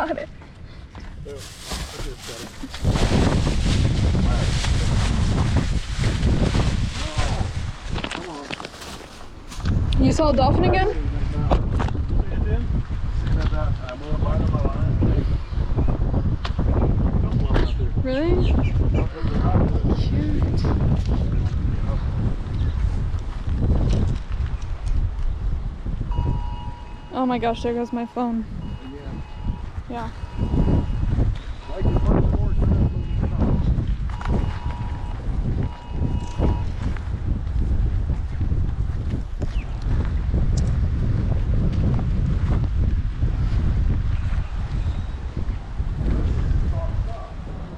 got it. You saw a dolphin again? Really? Cute. Oh my gosh, there goes my phone. Yeah.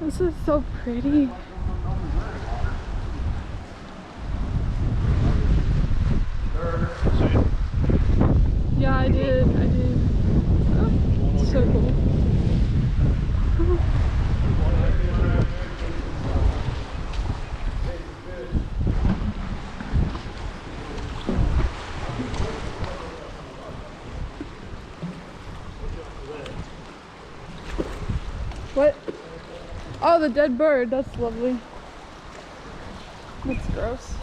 This is so pretty. Yeah, I did. Oh, so cool. What? Oh, the dead bird. That's lovely. That's gross.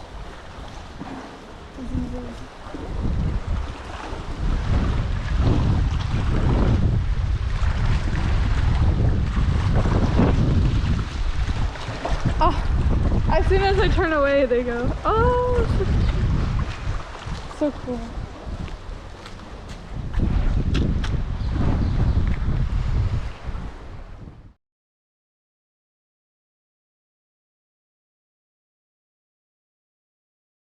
Oh, as soon as I turn away, they go. Oh, so cool.